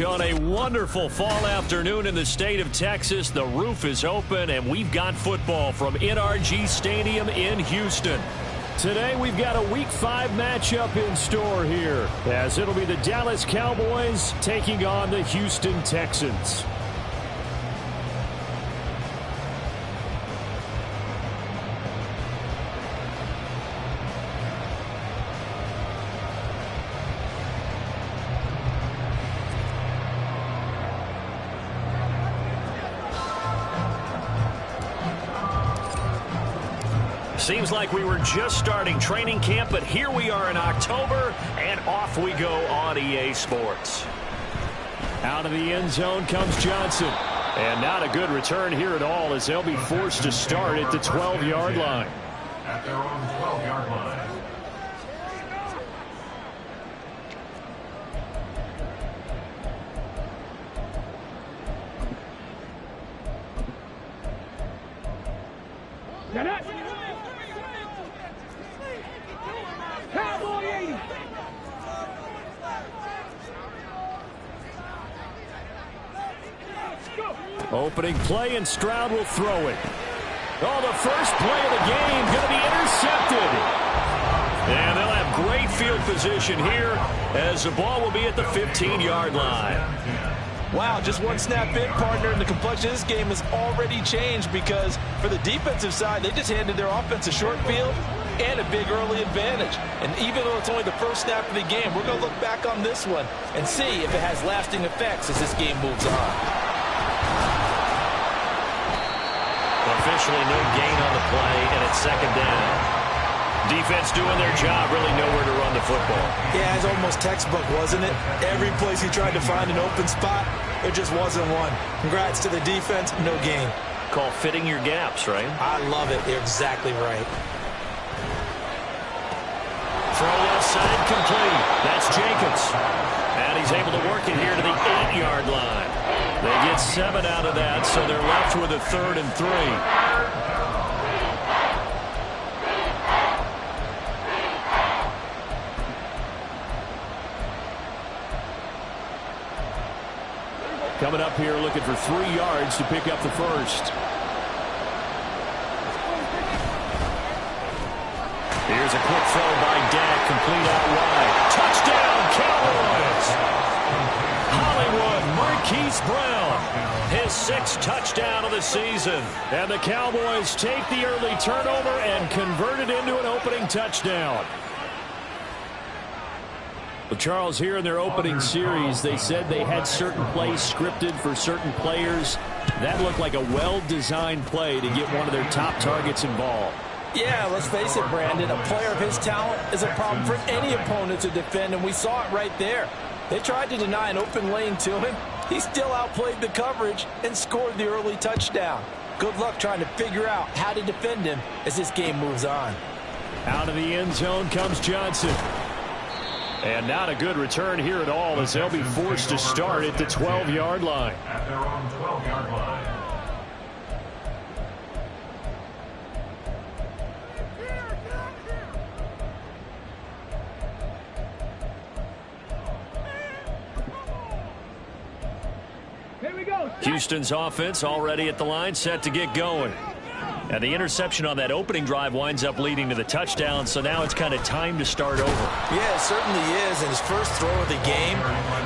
On a wonderful fall afternoon in the state of Texas, the roof is open, and we've got football from NRG Stadium in Houston. Today, we've got a Week 5 matchup in store here, as it'll be the Dallas Cowboys taking on the Houston Texans. Seems like we were just starting training camp, but here we are in October, and off we go on EA Sports. Out of the end zone comes Johnson. And not a good return here at all, as they'll be forced to start at the 12-yard line. At their own 12-yard line. Opening play, and Stroud will throw it. Oh, the first play of the game going to be intercepted. And they'll have great field position here as the ball will be at the 15-yard line. Wow, just one snap in, partner, and the complexion of this game has already changed, because for the defensive side, they just handed their offense a short field and a big early advantage. And even though it's only the first snap of the game, we're going to look back on this one and see if it has lasting effects as this game moves on. Officially no gain on the play, and it's second down. Defense doing their job, really nowhere to run the football. Yeah, it's almost textbook, wasn't it? Every place he tried to find an open spot, there just wasn't one. Congrats to the defense, no gain. Call fitting your gaps, right? I love it. You're exactly right. Throw left side, complete. That's Jacobs. And he's able to work it here to the 8-yard line. They get 7 out of that, so they're left with a 3rd and 3. Coming up here looking for 3 yards to pick up the first. Here's a quick throw by Dak, complete out wide. Touchdown, Cowboys! Hollywood Marquise Brown, his 6th touchdown of the season. And the Cowboys take the early turnover and convert it into an opening touchdown. Well, Charles, here in their opening series, they said they had certain plays scripted for certain players. That looked like a well-designed play to get one of their top targets involved. Yeah, let's face it, Brandon. A player of his talent is a problem for any opponent to defend, and we saw it right there. They tried to deny an open lane to him. He still outplayed the coverage and scored the early touchdown. Good luck trying to figure out how to defend him as this game moves on. Out of the end zone comes Johnson. And not a good return here at all, as they'll be forced to start at the 12-yard line. At their own 12-yard line. Houston's offense already at the line, set to get going. And the interception on that opening drive winds up leading to the touchdown, so now it's kind of time to start over. Yeah, it certainly is in his first throw of the game.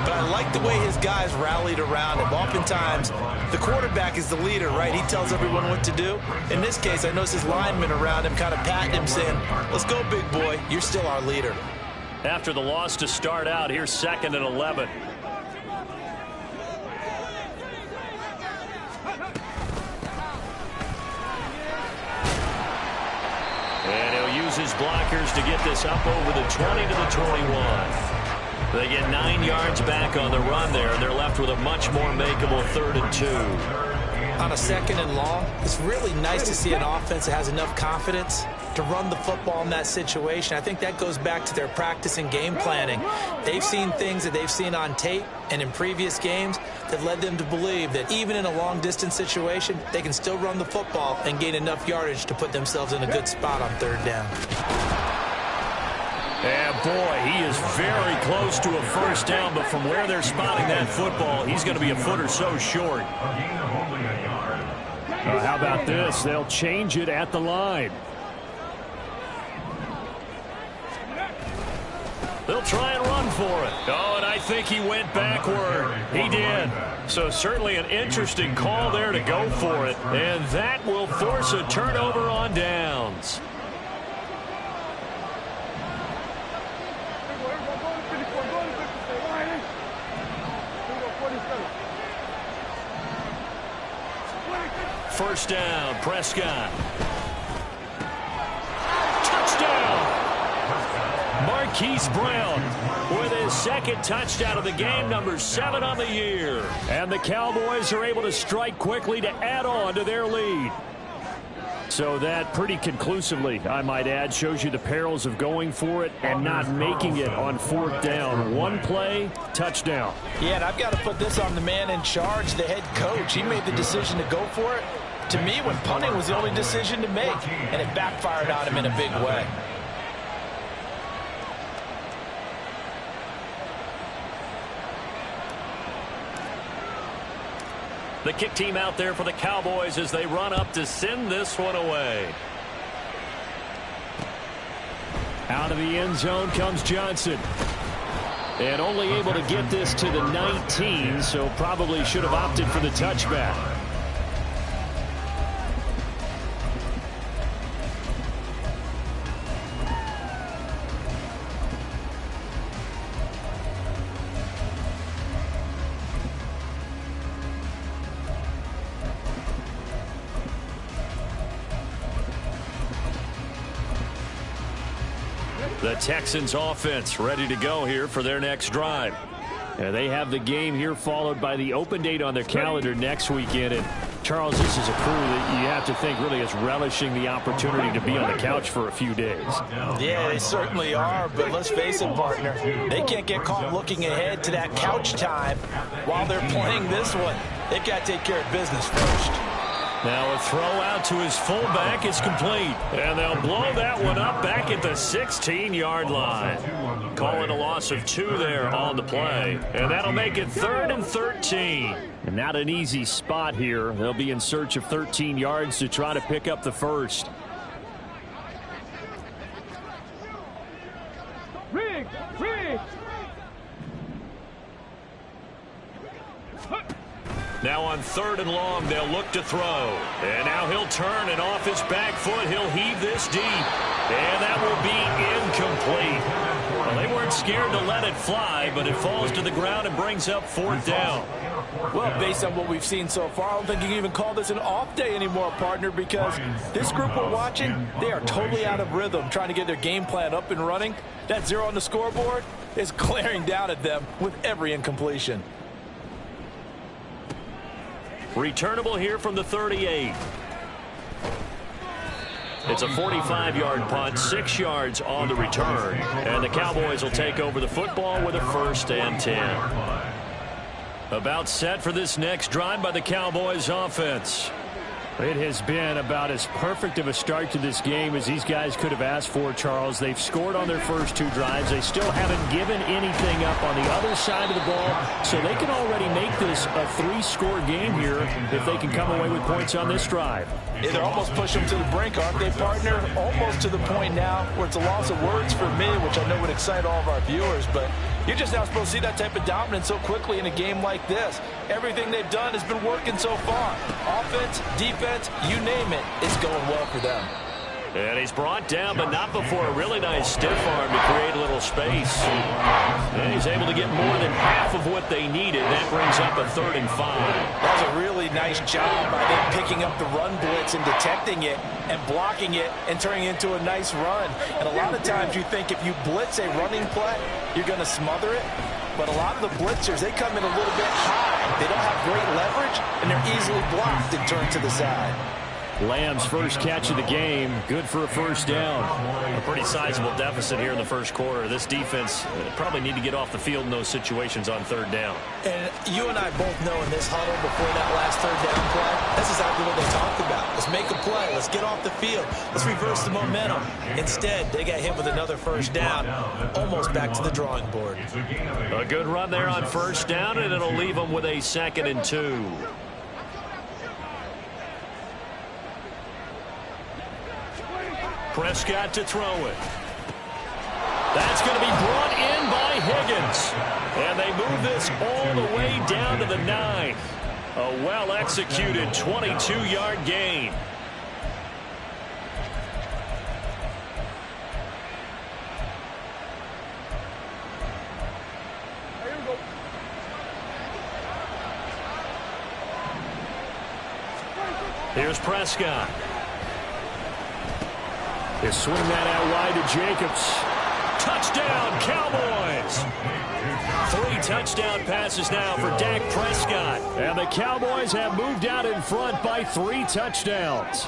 But I like the way his guys rallied around him. Oftentimes, the quarterback is the leader, right? He tells everyone what to do. In this case, I noticed his linemen around him kind of patting him, saying, "Let's go, big boy. You're still our leader." After the loss to start out, here's 2nd and 11. And he'll use his blockers to get this up over the 20 to the 21. They get 9 yards back on the run there, and they're left with a much more makeable 3rd and 2. On a 2nd and long, it's really nice to see an offense that has enough confidence to run the football in that situation. I think that goes back to their practice and game planning. They've seen things that they've seen on tape and in previous games that led them to believe that even in a long-distance situation, they can still run the football and gain enough yardage to put themselves in a good spot on 3rd down. And boy, he is very close to a first down, but from where they're spotting that football, he's going to be a foot or so short. How about this? They'll change it at the line. They'll try and run for it. Oh, and I think he went backward. He did. So certainly an interesting call there to go for it. And that will force a turnover on downs. First down, Prescott. Touchdown! Marquise Brown with his second touchdown of the game, number 7 on the year. And the Cowboys are able to strike quickly to add on to their lead. So that pretty conclusively, I might add, shows you the perils of going for it and not making it on 4th down. One play, touchdown. Yeah, and I've got to put this on the man in charge, the head coach. He made the decision to go for it. To me, when punting was the only decision to make, and it backfired on him in a big way. The kick team out there for the Cowboys as they run up to send this one away. Out of the end zone comes Johnson. And only able to get this to the 19, so probably should have opted for the touchback. The Texans offense ready to go here for their next drive. They have the game here followed by the open date on their calendar next weekend. And Charles, this is a crew that you have to think really is relishing the opportunity to be on the couch for a few days. Yeah, they certainly are, but let's face it, partner. They can't get caught looking ahead to that couch time while they're playing this one. They've got to take care of business first. Now a throw out to his fullback is complete. And they'll blow that one up back at the 16-yard line. Calling a loss of 2 there on the play. And that'll make it 3rd and 13. And not an easy spot here. They'll be in search of 13 yards to try to pick up the first. Now on 3rd and long, they'll look to throw. And now he'll turn, and off his back foot, he'll heave this deep. And that will be incomplete. Well, they weren't scared to let it fly, but it falls to the ground and brings up 4th down. Well, based on what we've seen so far, I don't think you can even call this an off day anymore, partner, because this group we're watching, they are totally out of rhythm, trying to get their game plan up and running. That 0 on the scoreboard is glaring down at them with every incompletion. Returnable here from the 38. It's a 45-yard punt, 6 yards on the return. And the Cowboys will take over the football with a 1st and 10. About set for this next drive by the Cowboys offense. It has been about as perfect of a start to this game as these guys could have asked for, Charles. They've scored on their first 2 drives. They still haven't given anything up on the other side of the ball, so they can already make this a 3-score game here if they can come away with points on this drive. Yeah, they're almost pushing them to the brink, aren't they, partner? Almost to the point now where it's a loss of words for me, which I know would excite all of our viewers, but you're just not supposed to see that type of dominance so quickly in a game like this. Everything they've done has been working so far. Offense, defense, you name it, it's going well for them. And he's brought down, but not before a really nice stiff arm to create a little space. And he's able to get more than half of what they needed. That brings up a 3rd and 5. That was a really nice job by them picking up the run blitz and detecting it and blocking it and turning it into a nice run. And a lot of times you think if you blitz a running play, you're going to smother it. But a lot of the blitzers, they come in a little bit high. They don't have great leverage, and they're easily blocked and turned to the side. Lamb's first catch of the game, good for a first down. A pretty sizable deficit here in the first quarter. This defense probably need to get off the field in those situations on third down. And you and I both know in this huddle before that last third down play, that's exactly what they talked about. Let's make a play. Let's get off the field. Let's reverse the momentum. Instead, they got hit with another first down, almost back to the drawing board. A good run there on first down, and it'll leave them with a 2nd and 2. Prescott to throw it. That's going to be brought in by Higgins. And they move this all the way down to the 9. A well-executed 22-yard gain. Here's Prescott. They swing that out wide to Jacobs. Touchdown, Cowboys! 3 touchdown passes now for Dak Prescott. And the Cowboys have moved out in front by 3 touchdowns.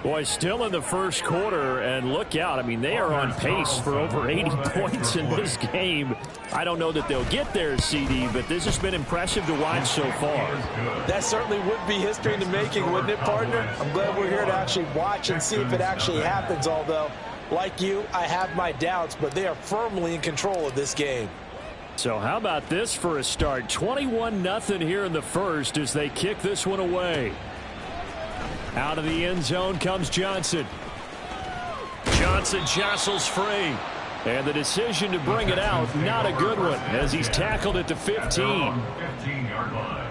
Boy, still in the first quarter, and look out. I mean, they are on pace for over 80 points in this game. I don't know that they'll get there, CD, but this has been impressive to watch so far. That certainly would be history in the making, wouldn't it, partner? I'm glad we're here to actually watch and see if it actually happens, although, like you, I have my doubts, but they are firmly in control of this game. So how about this for a start? 21-0 here in the first as they kick this one away. Out of the end zone comes Johnson. Johnson jostles free. And the decision to bring it out, not a good one, as he's tackled at the 15. 15-yard line.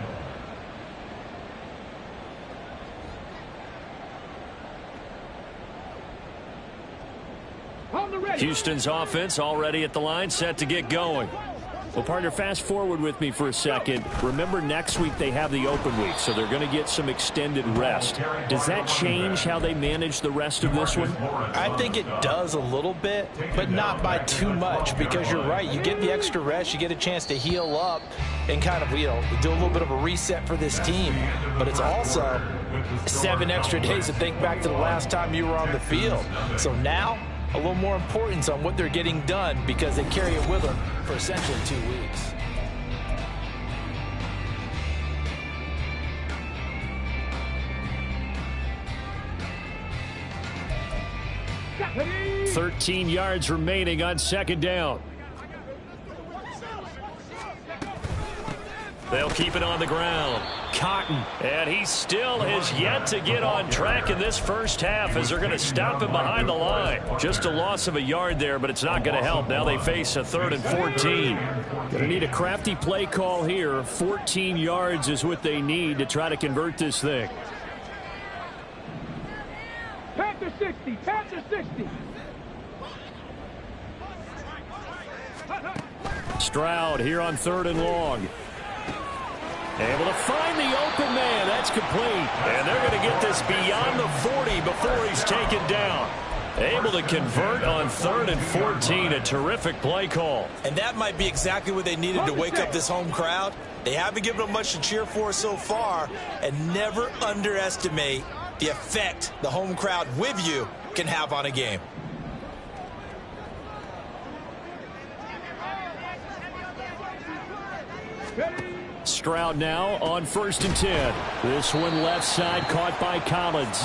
Houston's offense already at the line, set to get going. Well, partner, fast forward with me for a second. Remember, next week they have the open week, so they're going to get some extended rest. Does that change how they manage the rest of this one? I think it does a little bit, but not by too much, because you're right. You get the extra rest, you get a chance to heal up and kind of, do a little bit of a reset for this team. But it's also 7 extra days to think back to the last time you were on the field. So now, a little more importance on what they're getting done because they carry it with them for essentially 2 weeks. Got 13 yards remaining on 2nd down. They'll keep it on the ground. Cotton, and he still has yet to get on track in this first half as they're going to stop him behind the line. Just a loss of a yard there, but it's not going to help. Now they face a 3rd and 14. Going to need a crafty play call here. 14 yards is what they need to try to convert this thing. Panther 60, Panther 60. Stroud here on 3rd and long. Able to find the open man. That's complete. And they're going to get this beyond the 40 before he's taken down. Able to convert on 3rd and 14. A terrific play call. And that might be exactly what they needed to wake up this home crowd. They haven't given them much to cheer for so far. And never underestimate the effect the home crowd with you can have on a game. Stroud now on 1st and 10. This one left side caught by Collins.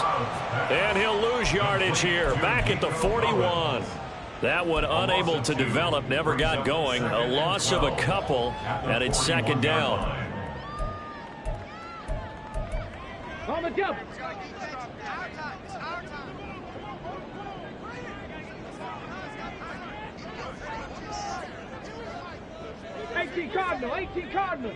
And he'll lose yardage here. Back at the 41. That one unable to develop, never got going. A loss of a couple, and it's 2nd down. On the double. Cardinal, 18 Cardinal.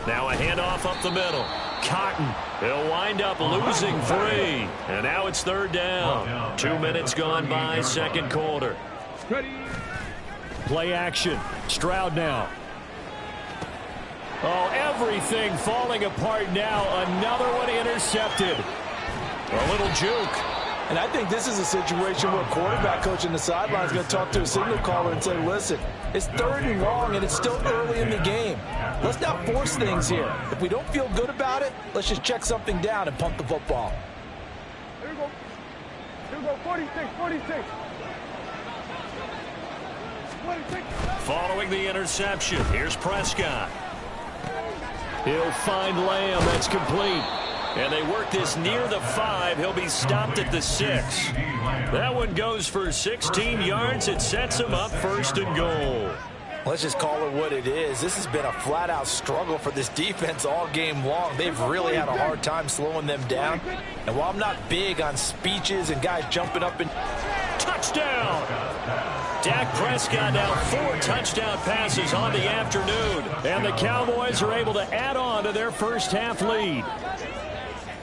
Now a handoff up the middle. Cotton. He'll wind up losing 3. And now it's 3rd down. 2 minutes gone by, 2nd quarter. Ready. Play action. Stroud now. Oh, everything falling apart now. Another one intercepted. A little juke. And I think this is a situation where a quarterback coach in the sideline is going to talk to a signal caller and say, listen, It's 3rd and long, and it's still early in the game. Let's not force things here. If we don't feel good about it, let's just check something down and punt the football. Here we go. Here we go. 46, 46. 46. Following the interception, here's Prescott. He'll find Lamb. That's complete. And they work this near the 5. He'll be stopped at the 6. That one goes for 16 yards. It sets him up 1st and goal. Let's just call it what it is. This has been a flat-out struggle for this defense all game long. They've really had a hard time slowing them down. And while I'm not big on speeches and guys jumping up and... Touchdown! Dak Prescott now 4 touchdown passes on the afternoon. And the Cowboys are able to add on to their first half lead.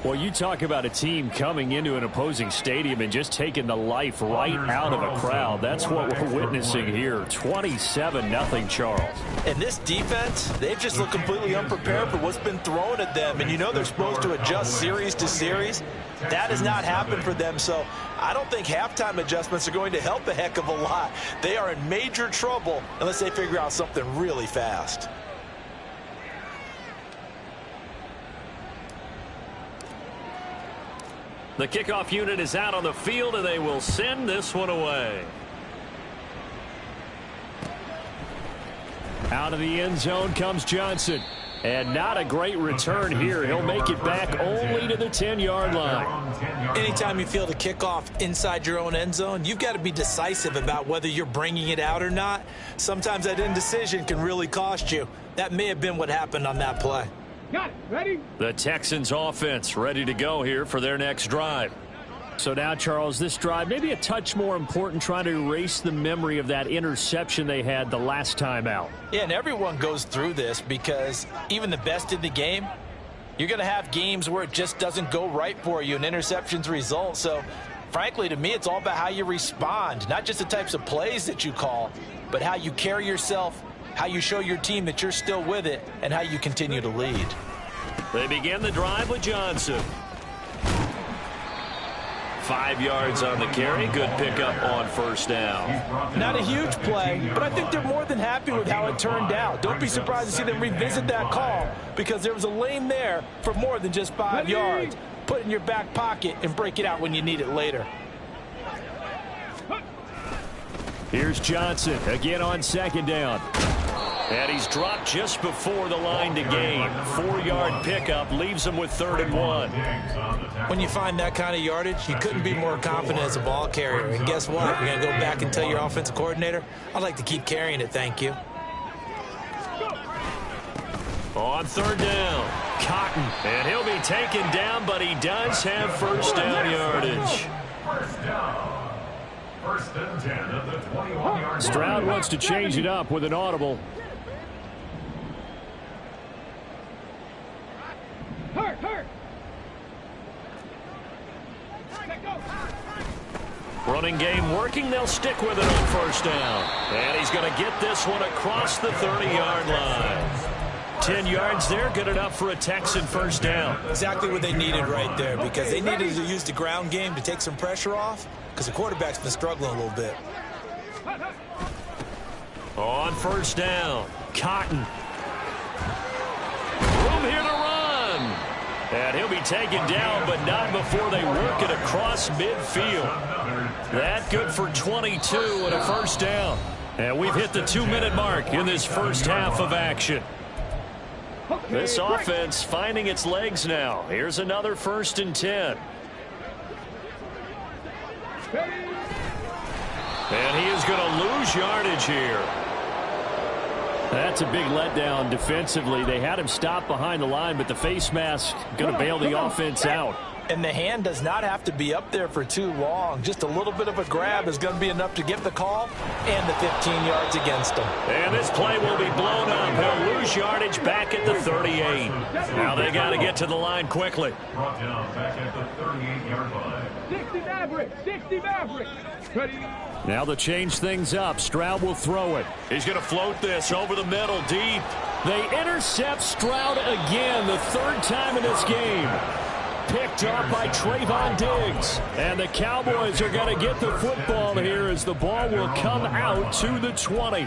Well, you talk about a team coming into an opposing stadium and just taking the life right out of a crowd. That's what we're witnessing here. 27-0, Charles. And this defense, they've just looked completely unprepared for what's been thrown at them. And you know they're supposed to adjust series to series. That has not happened for them. So I don't think halftime adjustments are going to help a heck of a lot. They are in major trouble unless they figure out something really fast. The kickoff unit is out on the field, and they will send this one away. Out of the end zone comes Johnson. And not a great return here. He'll make it back only to the 10-yard line. Anytime you feel the kickoff inside your own end zone, you've got to be decisive about whether you're bringing it out or not. Sometimes that indecision can really cost you. That may have been what happened on that play. Got it. Ready? The Texans offense ready to go here for their next drive. So now, Charles, this drive maybe a touch more important, trying to erase the memory of that interception they had the last time out. Yeah, and everyone goes through this because even the best in the game, you're going to have games where it just doesn't go right for you and interceptions result. So, frankly, to me, it's all about how you respond, not just the types of plays that you call, but how you carry yourself, how you show your team that you're still with it, and how you continue to lead. They begin the drive with Johnson. 5 yards on the carry. Good pickup on 1st down. Not a huge play, but I think they're more than happy with how it turned out. Don't be surprised to see them revisit that call because there was a lane there for more than just 5 yards. Put it in your back pocket and break it out when you need it later. Here's Johnson again on 2nd down. And he's dropped just before the line to gain. 4-yard pickup leaves him with 3rd and 1. When you find that kind of yardage, you couldn't be more confident as a ball carrier. And guess what? You're going to go back and tell your offensive coordinator, I'd like to keep carrying it, thank you. On 3rd down, Cotton. And he'll be taken down, but he does have 1st down yardage. 1st and 10 at the 21-yard line. Stroud wants to change it up with an audible. Hurt. Running game working. They'll stick with it on 1st down. And he's going to get this one across the 30-yard line. 10 yards there, good enough for a Texan 1st down. Exactly what they needed right there because they needed to use the ground game to take some pressure off because the quarterback's been struggling a little bit. On 1st down, Cotton. Room here to run. And he'll be taken down, but not before they work it across midfield. That good for 22 and a 1st down. And we've hit the 2-minute mark in this first half of action. This offense finding its legs now. Here's another 1st and 10. And he is going to lose yardage here. That's a big letdown defensively. They had him stop behind the line, but the face mask going to bail the offense out. And the hand does not have to be up there for too long. Just a little bit of a grab is going to be enough to get the call and the 15 yards against him. And this play will be blown up. He'll lose yardage back at the 38. Now they got to get to the line quickly. Brought down back at the 38-yard line. 60 Maverick. 60 Maverick. Ready? Now to change things up, Stroud will throw it. He's going to float this over the middle deep. They intercept Stroud again, the 3rd time in this game. Picked up by Trayvon Diggs. And the Cowboys are going to get the football here as the ball will come out to the 20.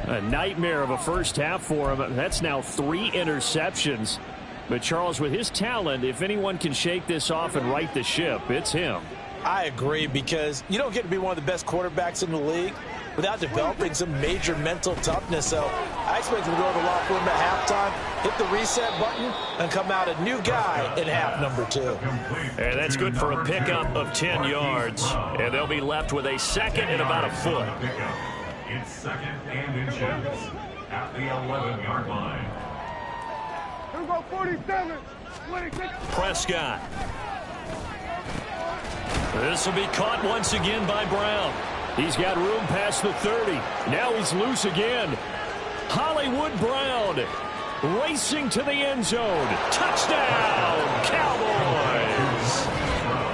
A nightmare of a first half for him. That's now 3 interceptions. But Charles, with his talent, if anyone can shake this off and right the ship, it's him. I agree, because you don't get to be one of the best quarterbacks in the league without developing some major mental toughness. So I expect him to go to the locker room at halftime, hit the reset button, and come out a new guy in half number 2. And that's good for a pickup of 10 yards. And they'll be left with a second and about a foot. It's second and inches at the 11-yard line. Here we go, 47. 26. Prescott. This will be caught once again by Brown. He's got room past the 30. Now he's loose again. Hollywood Brown racing to the end zone. Touchdown, Cowboys.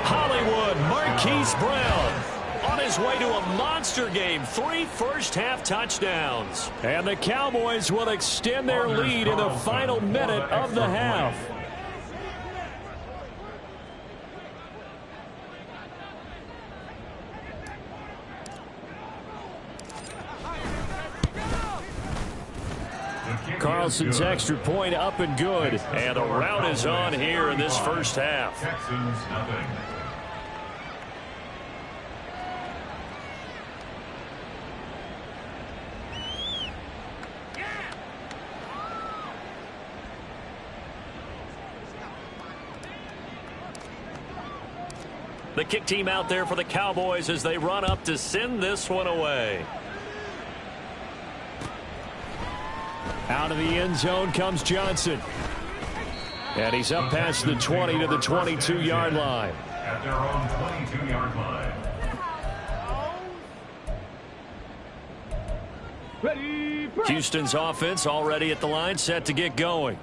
Hollywood Marquise Brown on his way to a monster game. 3 first-half touchdowns. And the Cowboys will extend their lead in the final minute of the half. Carlson's extra point up and good. And the rout is on here in this first half. Texans nothing. The kick team out there for the Cowboys as they run up to send this one away. Out of the end zone comes Johnson. And he's up past the 20 to the 22-yard line. At their own 22-yard line. Ready. Houston's offense already at the line, set to get going.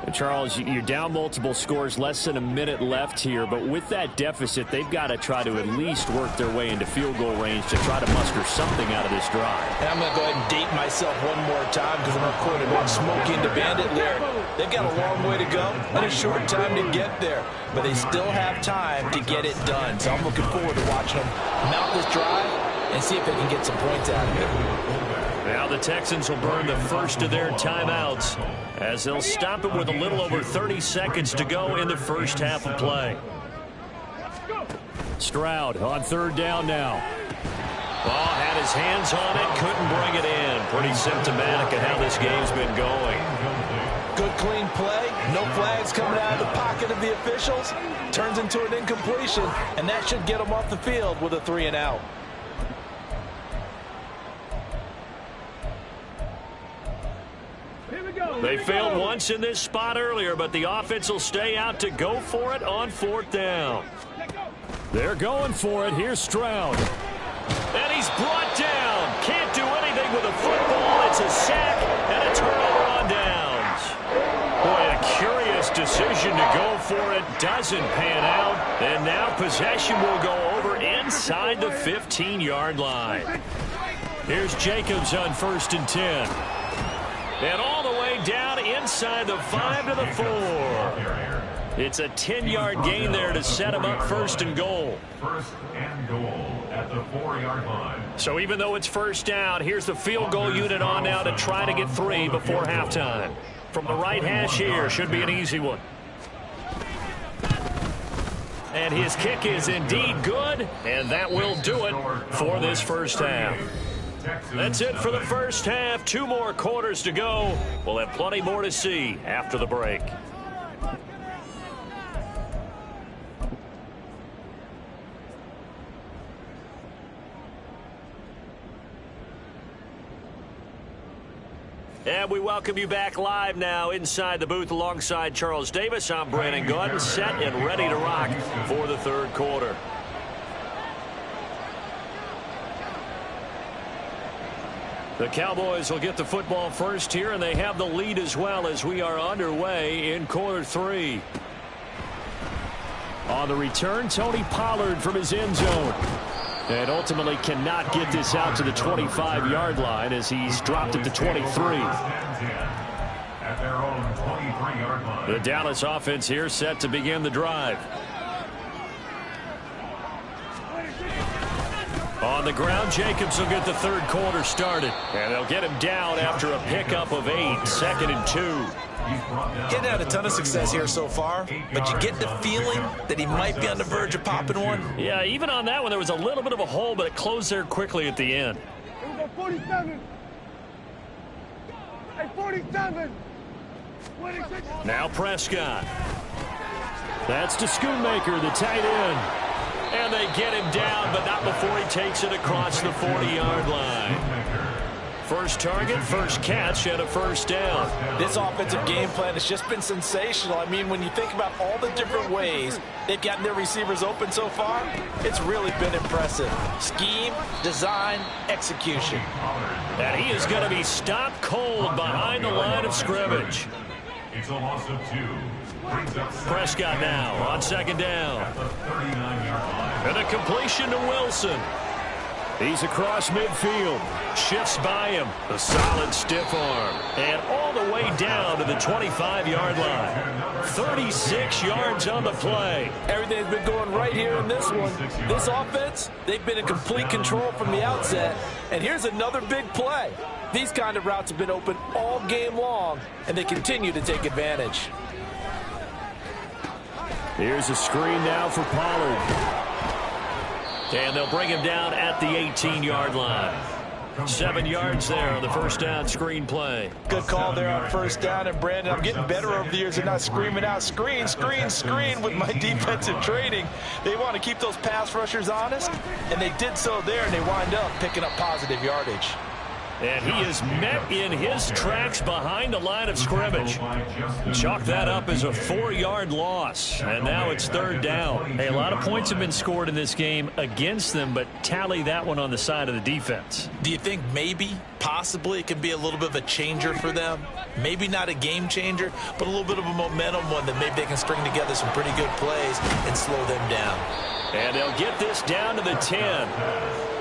And Charles, you're down multiple scores, less than a minute left here. But with that deficit, they've got to try to at least work their way into field goal range to try to muster something out of this drive. And I'm going to go ahead and date myself one more time because I'm quoting about Smokey the Bandit lyric. They've got a long way to go and a short time to get there. But they still have time to get it done. So I'm looking forward to watching them mount this drive and see if they can get some points out of it. Now the Texans will burn the first of their timeouts as they'll stop it with a little over 30 seconds to go in the first half of play. Stroud on third down now. Ball had his hands on it, couldn't bring it in. Pretty symptomatic of how this game's been going. Good clean play, no flags coming out of the pocket of the officials. Turns into an incompletion, and that should get them off the field with a 3 and out. They failed once in this spot earlier, but the offense will stay out to go for it on fourth down. They're going for it. Here's Stroud. And he's brought down. Can't do anything with a football. It's a sack and a turnover on downs. Boy, a curious decision to go for it. Doesn't pan out. And now possession will go over inside the 15-yard line. Here's Jacobs on 1st and 10. And all the way down inside the 5 to the 4. It's a 10-yard gain there to set him up 1st and goal. 1st and goal at the 4-yard line. So even though it's 1st down, here's the field goal unit on now to try to get 3 before halftime. From the right hash here, should be an easy one. And his kick is indeed good, and that will do it for this first half. That's it for the first half. 2 more quarters to go. We'll have plenty more to see after the break. And we welcome you back live now inside the booth alongside Charles Davis. I'm Brandon Gordon, set and ready to rock for the third quarter. The Cowboys will get the football first here, and they have the lead as well as we are underway in quarter 3. On the return, Tony Pollard from his end zone. And ultimately cannot get this out to the 25-yard line as he's dropped it to 23. At their own 23-yard line. The Dallas offense here set to begin the drive. On the ground, Jacobs will get the third quarter started. And they'll get him down after a pickup of 8, 2nd and 2. Getting had a ton of success here so far, but you get the feeling that he might be on the verge of popping one. Yeah, even on that one, there was a little bit of a hole, but it closed there quickly at the end. Here we go, 47. Hey, 47. 26. Now Prescott. That's to Schoonmaker, the tight end. And they get him down, but not before he takes it across the 40-yard line. First target, first catch, and a first down. This offensive game plan has just been sensational. I mean, when you think about all the different ways they've gotten their receivers open so far, it's really been impressive. Scheme, design, execution. And he is going to be stopped cold behind the line of scrimmage. It's a loss of 2. Prescott now on second down. And a completion to Wilson. He's across midfield. Shifts by him. A solid stiff arm. And all the way down to the 25-yard line. 36 yards on the play. Everything's been going right here in this one. This offense, they've been in complete control from the outset. And here's another big play. These kind of routes have been open all game long, and they continue to take advantage. Here's a screen now for Pollard. And they'll bring him down at the 18-yard line. 7 yards there on the first down screen play. Good call there on first down. And, Brandon, I'm getting better over the years and not screaming out, screen, screen, screen with my defensive training. They want to keep those pass rushers honest, and they did so there, and they wind up picking up positive yardage. And he is met in his tracks behind the line of scrimmage. Chalk that up as a 4-yard loss. And now it's third down. Hey, a lot of points have been scored in this game against them, but tally that one on the side of the defense. Do you think maybe, possibly, it could be a little bit of a changer for them? Maybe not a game changer, but a little bit of a momentum one that maybe they can string together some pretty good plays and slow them down. And they'll get this down to the 10.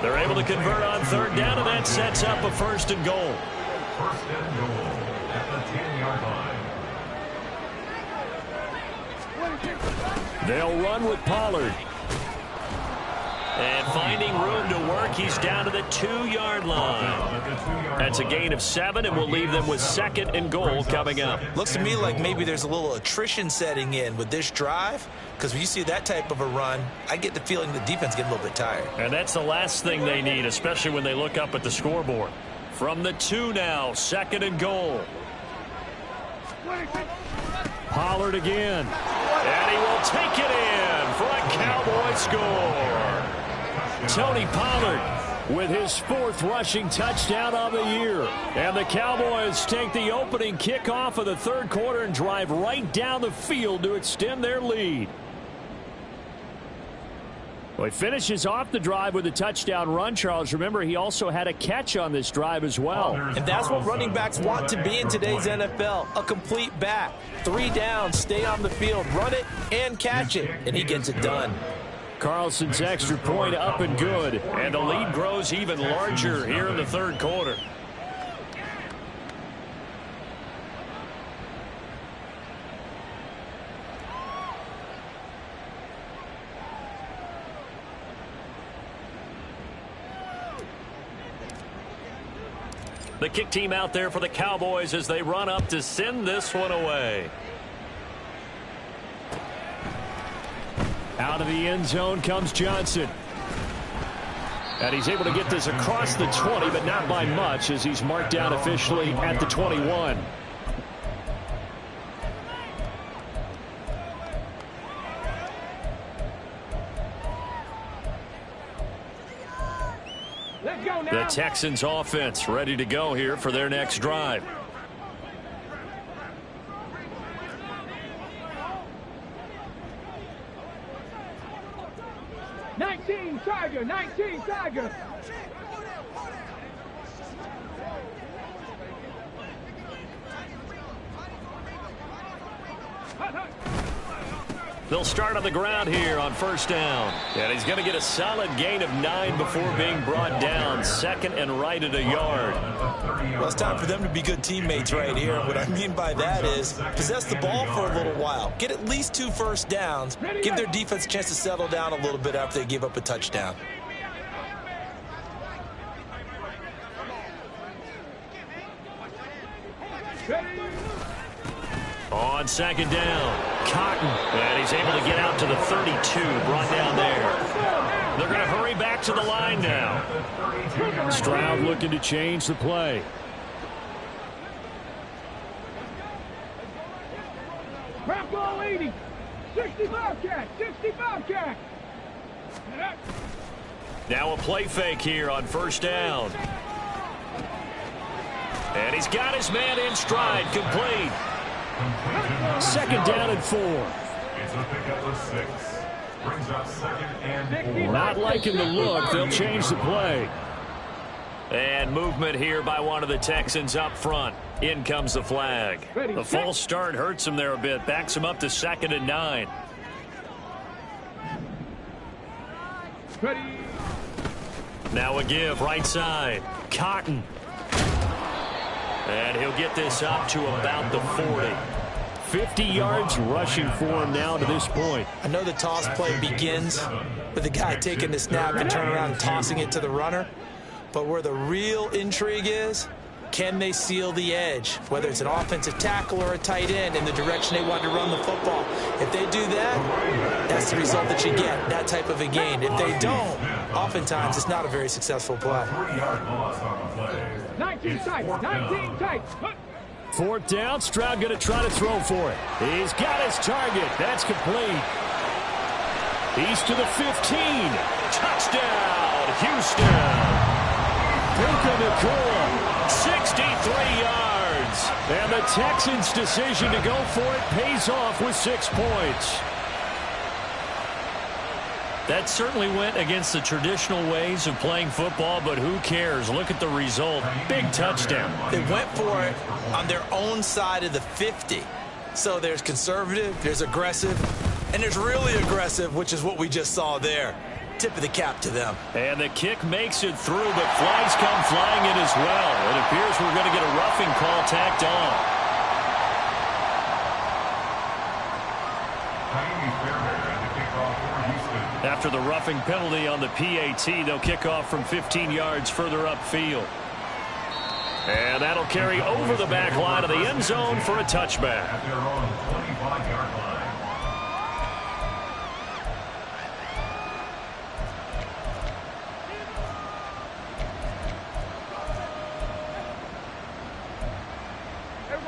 They're able to convert on third down, and that sets up a first and goal. First and goal at the 10-yard line. They'll run with Pollard. And finding room to work, he's down to the 2-yard line. That's a gain of 7, and we'll leave them with second and goal coming up. Looks to me like maybe there's a little attrition setting in with this drive, because when you see that type of a run, I get the feeling the defense gets a little bit tired. And that's the last thing they need, especially when they look up at the scoreboard. From the 2 now, second and goal. Pollard again. And he will take it in for a Cowboy score. Tony Pollard with his 4th rushing touchdown of the year. And the Cowboys take the opening kickoff of the third quarter and drive right down the field to extend their lead. Well, he finishes off the drive with a touchdown run, Charles. Remember, he also had a catch on this drive as well. And that's what running backs want to be in today's NFL, a complete back. 3 downs, stay on the field, run it and catch it, and he gets it done. Carlson's extra point up and good, and the lead grows even larger here in the third quarter. The kick team out there for the Cowboys as they run up to send this one away. Out of the end zone comes Johnson. And he's able to get this across the 20, but not by much, as he's marked down officially at the 21. Let's go now. The Texans offense ready to go here for their next drive. Tiger, 19 Tiger. They'll start on the ground here on first down. And he's going to get a solid gain of 9 before being brought down. Second and right at a yard. Well, it's time for them to be good teammates right here. What I mean by that is possess the ball for a little while. Get at least 2 first downs. Give their defense a chance to settle down a little bit after they give up a touchdown. On second down, Cotton. And he's able to get out to the 32, brought down there. They're going to hurry back to the line now. Stroud looking to change the play. Crap ball 80. 65 catch. 65 catch. Now a play fake here on first down. And he's got his man in stride, complete. Second down and 4. It's a pickup of 6. Brings up second and 4. Not liking the look. They'll change the play. And movement here by one of the Texans up front. In comes the flag. The false start hurts him there a bit. Backs him up to 2nd and 9. Now a give right side. Cotton. And he'll get this up to about the 40. 50 yards rushing for him now to this point. I know the toss play begins with the guy taking the snap and turning around and tossing it to the runner. But where the real intrigue is, can they seal the edge, whether it's an offensive tackle or a tight end, in the direction they want to run the football? If they do that, that's the result that you get, that type of a gain. If they don't, oftentimes it's not a very successful play. 19 tight. 19 tight. Fourth down, Stroud going to try to throw for it. He's got his target. That's complete. He's to the 15. Touchdown, Houston. Puka Nacua, 63 yards. and the Texans' decision to go for it pays off with 6 points. That certainly went against the traditional ways of playing football, but who cares? Look at the result. Big touchdown. They went for it on their own side of the 50. So there's conservative, there's aggressive, and there's really aggressive, which is what we just saw there. Tip of the cap to them. And the kick makes it through, but flags come flying in as well. It appears we're going to get a roughing call tacked on. After the roughing penalty on the PAT, they'll kick off from 15 yards further upfield. And that'll carry over the back line of the end zone for a touchback. At their own 25-yard line.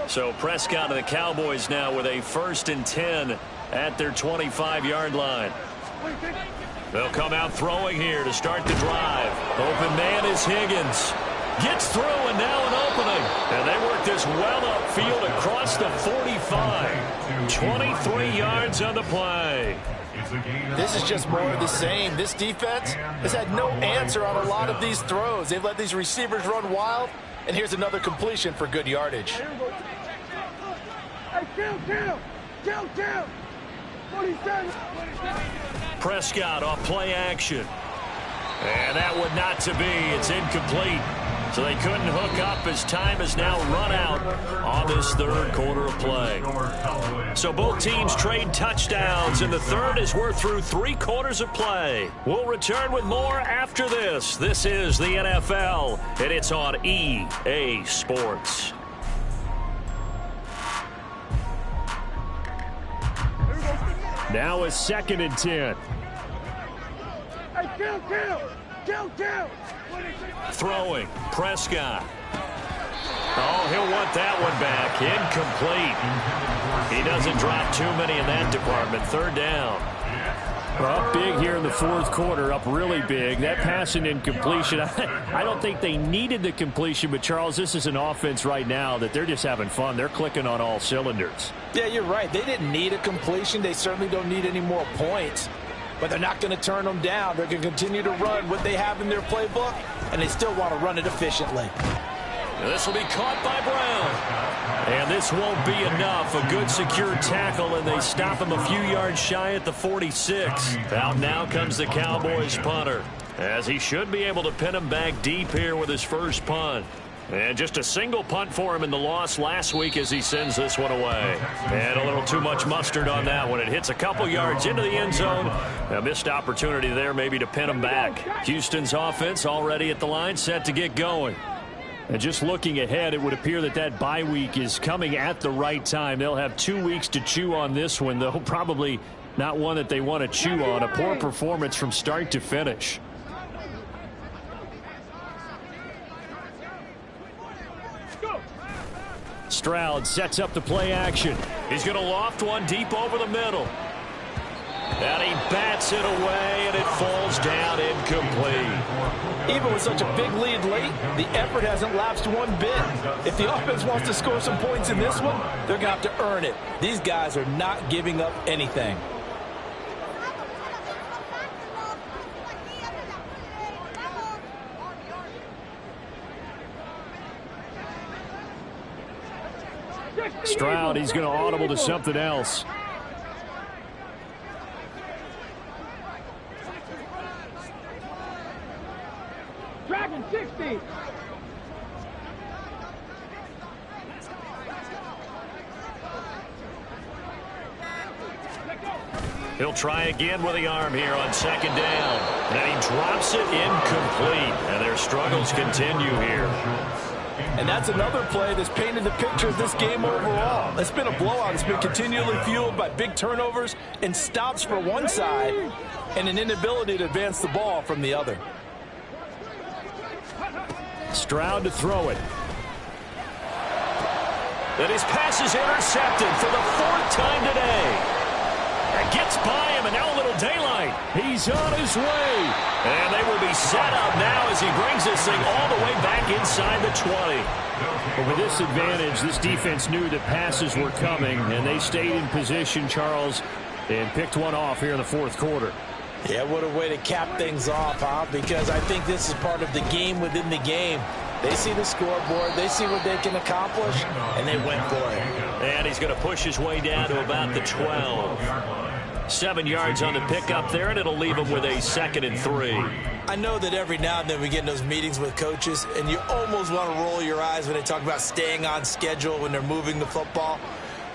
So Prescott and the Cowboys now with a 1st and 10 at their 25-yard line. They'll come out throwing here to start the drive. Open man is Higgins. Gets through, and now an opening. And they work this well upfield across the 45. 23 yards on the play. This is just more of the same. This defense has had no answer on a lot of these throws. They've let these receivers run wild, and here's another completion for good yardage. Hey, kill. 47. Prescott off play action. And that would not to be. It's incomplete. So they couldn't hook up as time has now run out on this third quarter of play. So both teams trade touchdowns in the third as we're through 3 quarters of play. We'll return with more after this. This is the NFL, and it's on EA Sports. Now a 2nd and 10. Hey, kill. Throwing, Prescott. Oh, he'll want that one back. Incomplete. He doesn't drop too many in that department. 3rd down. Up big here in the 4th quarter, up really big. That pass and incompletion, I don't think they needed the completion, but Charles, this is an offense right now that they're just having fun. They're clicking on all cylinders. Yeah, you're right. They didn't need a completion. They certainly don't need any more points. But they're not going to turn them down. They're going to continue to run what they have in their playbook, and they still want to run it efficiently. This will be caught by Brown. And this won't be enough. A good secure tackle, and they stop him a few yards shy at the 46. Out now comes the Cowboys punter, as he should be able to pin him back deep here with his first punt. And just a single punt for him in the loss last week as he sends this one away. And a little too much mustard on that one. It hits a couple yards into the end zone. A missed opportunity there maybe to pin him back. Houston's offense already at the line, set to get going. And just looking ahead, it would appear that that bye week is coming at the right time. They'll have 2 weeks to chew on this one, though probably not one that they want to chew on. A poor performance from start to finish. Stroud sets up the play action. He's going to loft one deep over the middle. And he bats it away, and it falls down incomplete. Even with such a big lead late, the effort hasn't lapsed one bit. If the offense wants to score some points in this one, they're going to have to earn it. These guys are not giving up anything. Stroud, he's going to audible to something else. Dragon 60. He'll try again with the arm here on second down. And he drops it incomplete. And their struggles continue here. And that's another play that's painted the picture of this game overall. It's been a blowout. It's been continually fueled by big turnovers and stops for one side and an inability to advance the ball from the other. Stroud to throw it. And his pass is intercepted for the 4th time today. And gets by him, and now a little daylight. He's on his way. And they will be set up now as he brings this thing all the way back inside the 20. But with this advantage, this defense knew that passes were coming, and they stayed in position, Charles, and picked one off here in the 4th quarter. Yeah, what a way to cap things off, huh? Because I think this is part of the game within the game. They see the scoreboard, they see what they can accomplish, and they went for it. And he's going to push his way down to about the 12. 7 yards on the pickup there, and it'll leave him with a 2nd and 3. I know that every now and then we get in those meetings with coaches, and you almost want to roll your eyes when they talk about staying on schedule when they're moving the football.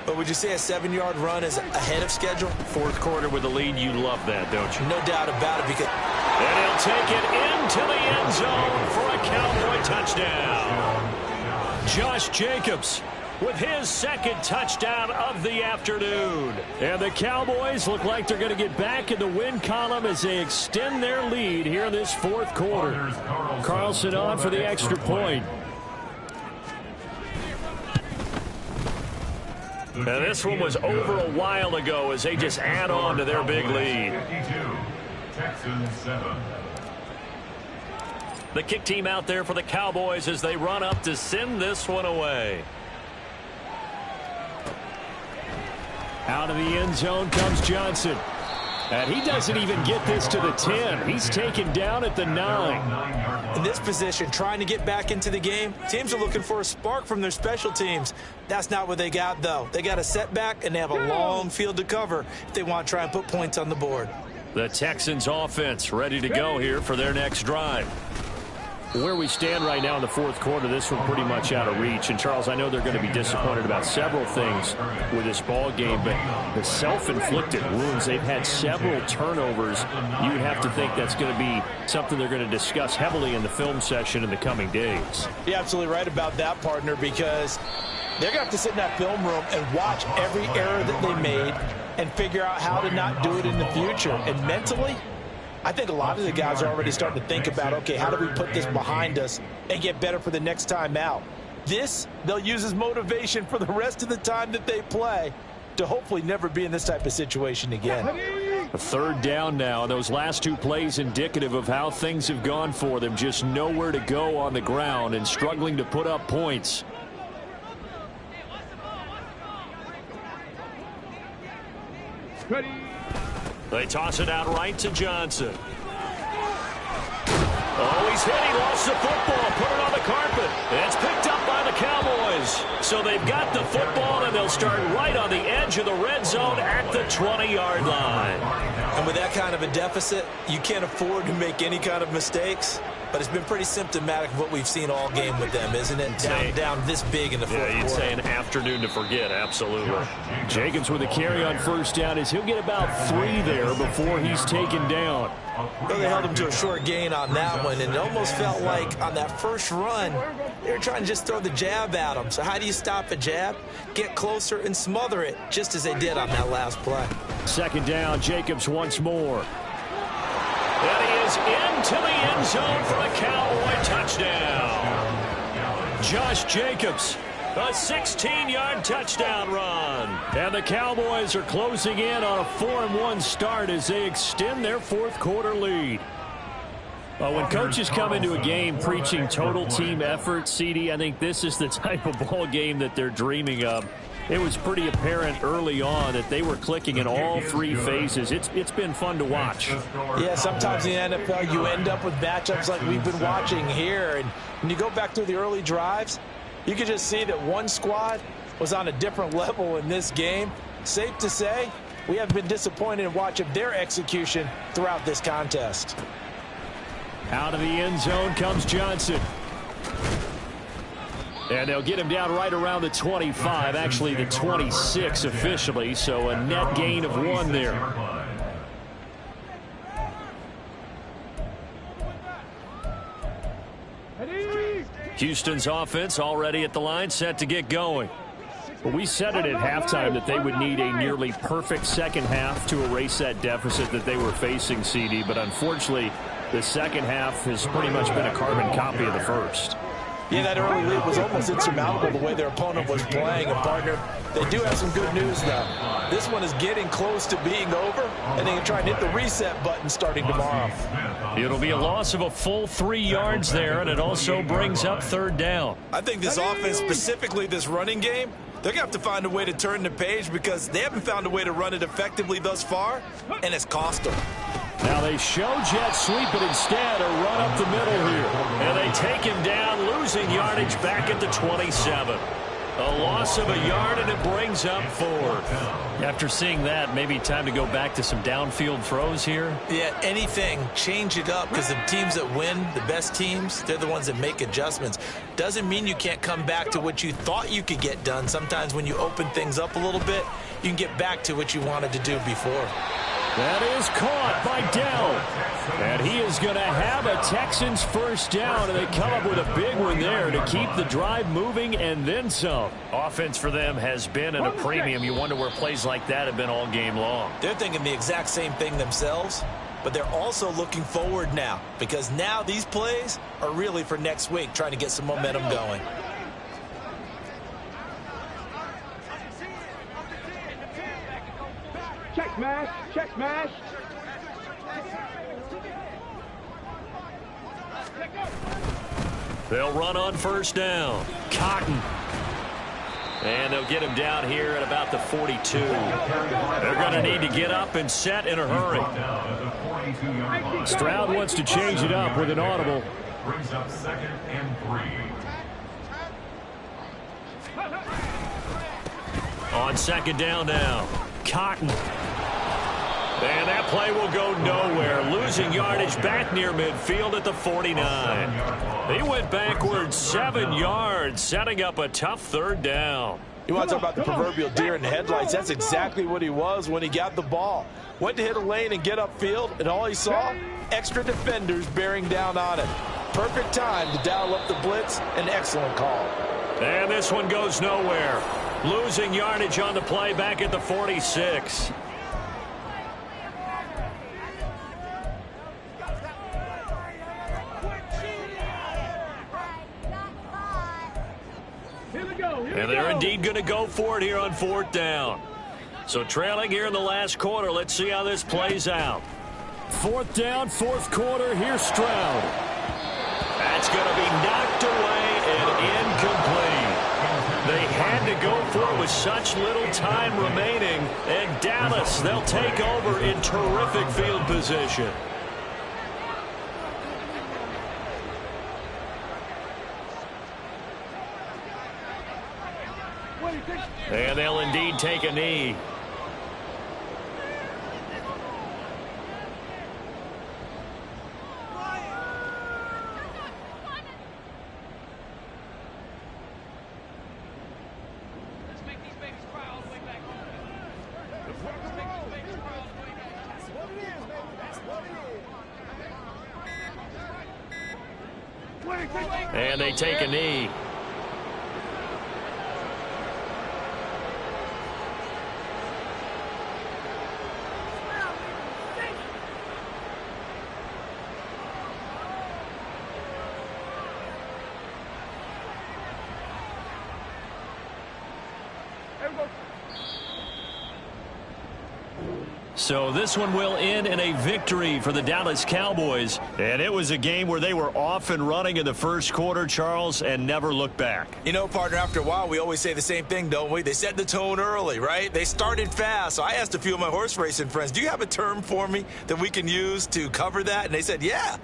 But would you say a 7-yard run is ahead of schedule? 4th quarter with the lead, you love that, don't you? No doubt about it. Because and he'll take it into the end zone for a Cowboy touchdown. Josh Jacobs with his 2nd touchdown of the afternoon. And the Cowboys look like they're going to get back in the win column as they extend their lead here in this 4th quarter. Carlson on for the extra point. And this one was over a while ago as they just add on to their big lead. Texans 7. The kick team out there for the Cowboys as they run up to send this one away. Out of the end zone comes Johnson. And he doesn't even get this to the 10. He's taken down at the 9. In this position, trying to get back into the game, teams are looking for a spark from their special teams. That's not what they got, though. They got a setback, and they have a long field to cover if they want to try and put points on the board. The Texans offense ready to go here for their next drive. Where we stand right now in the 4th quarter, this one pretty much out of reach. And, Charles, I know they're going to be disappointed about several things with this ball game, but the self-inflicted wounds, they've had several turnovers. You would have to think that's going to be something they're going to discuss heavily in the film session in the coming days. You're absolutely right about that, partner, because they're going to have to sit in that film room and watch every error that they made and figure out how to not do it in the future. And mentally, I think a lot of the guys are already starting to think about, okay, how do we put this behind us and get better for the next time out? This, they'll use as motivation for the rest of the time that they play to hopefully never be in this type of situation again. A 3rd down now. Those last 2 plays indicative of how things have gone for them. Just nowhere to go on the ground and struggling to put up points. Ready. They toss it out right to Johnson. Oh, he's hit. He lost the football. Put it on the carpet. It's picked up by the Cowboys. So they've got the football, and they'll start right on the edge of the red zone at the 20-yard line. And with that kind of a deficit, you can't afford to make any kind of mistakes. But it's been pretty symptomatic of what we've seen all game with them, isn't it? Down this big in the 4th quarter. Yeah, you'd say an afternoon to forget, absolutely. Jacobs with a carry on 1st down as he'll get about 3 there before he's taken down. Well, they held him to a short gain on that one, and it almost felt like on that first run, They were trying to just throw the jab at him. So how do you stop a jab? Get closer and smother it, just as they did on that last play. Second down, Jacobs once more. And he is into the end zone for a Cowboy touchdown. Josh Jacobs, a 16-yard touchdown run. And the Cowboys are closing in on a 4-1 start as they extend their fourth quarter lead. When coaches come into a game preaching total team effort, CD, I think this is the type of ball game that they're dreaming of. It was pretty apparent early on that they were clicking in all three phases. It's been fun to watch. Yeah, sometimes in the NFL you end up with matchups like we've been watching here. And when you go back through the early drives, you can just see that one squad was on a different level in this game. Safe to say, we have been disappointed in watching their execution throughout this contest. Out of the end zone comes Johnson. And they'll get him down right around the 25, actually the 26 officially, so a net gain of 1 there. Houston's offense already at the line, set to get going. Well, we said it at halftime that they would need a nearly perfect second half to erase that deficit that they were facing, CD, but unfortunately the second half has pretty much been a carbon copy of the first. Yeah, that early lead was almost insurmountable the way their opponent was playing. And, partner, they do have some good news now. This one is getting close to being over, and they can try and hit the reset button starting tomorrow. It'll be a loss of a full 3 yards there, and it also brings up third down. I think this offense, specifically this running game, they're going to have to find a way to turn the page because they haven't found a way to run it effectively thus far, and it's cost them. Now they show jet sweep, but instead a run up the middle here. And they take him down, losing yardage back at the 27. A loss of a yard, and it brings up 4. After seeing that, maybe time to go back to some downfield throws here. Yeah, anything, change it up, because the teams that win, the best teams, they're the ones that make adjustments. Doesn't mean you can't come back to what you thought you could get done. Sometimes when you open things up a little bit, you can get back to what you wanted to do before. That is caught by Dell. And he is going to have a Texans first down, and they come up with a big one there to keep the drive moving and then some. Offense for them has been at a premium. You wonder where plays like that have been all game long. They're thinking the exact same thing themselves, but they're also looking forward now, because now these plays are really for next week, trying to get some momentum going. Check smash, check smash. They'll run on first down. Cotton. And they'll get him down here at about the 42. They're going to need to get up and set in a hurry. Stroud wants to change it up with an audible. Brings up 2nd and 3. On second down now. Cotton. And that play will go nowhere. Losing yardage back near midfield at the 49. He went backwards 7 yards, setting up a tough third down. You want to talk about the proverbial deer in the headlights. That's exactly what he was when he got the ball. Went to hit a lane and get upfield, and all he saw, extra defenders bearing down on it. Perfect time to dial up the blitz. An excellent call. And this one goes nowhere. Losing yardage on the play back at the 46. And they're indeed going to go for it here on fourth down. So trailing here in the last quarter. Let's see how this plays out. Fourth down, fourth quarter. Here's Stroud. That's going to be knocked away and incomplete. They had to go for it with such little time remaining. And Dallas, they'll take over in terrific field position. And they'll indeed take a knee. And they take a knee. So this one will end in a victory for the Dallas Cowboys. And it was a game where they were off and running in the first quarter, Charles, and never looked back. You know, partner, after a while, we always say the same thing, don't we? They set the tone early, right? They started fast. So I asked a few of my horse racing friends, do you have a term for me that we can use to cover that? And they said, yeah.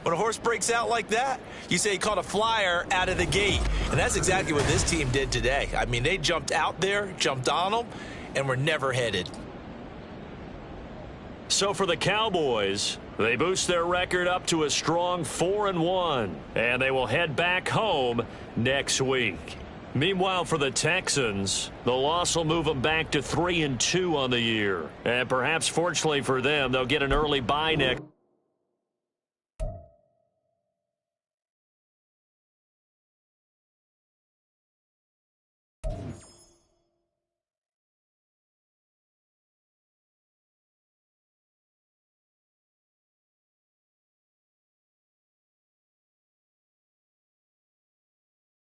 When a horse breaks out like that, you say he caught a flyer out of the gate. And that's exactly what this team did today. I mean, they jumped out there, jumped on them, and were never headed. So for the Cowboys, they boost their record up to a strong 4-1, and they will head back home next week. Meanwhile, for the Texans, the loss will move them back to 3-2 on the year. And perhaps fortunately for them, they'll get an early bye next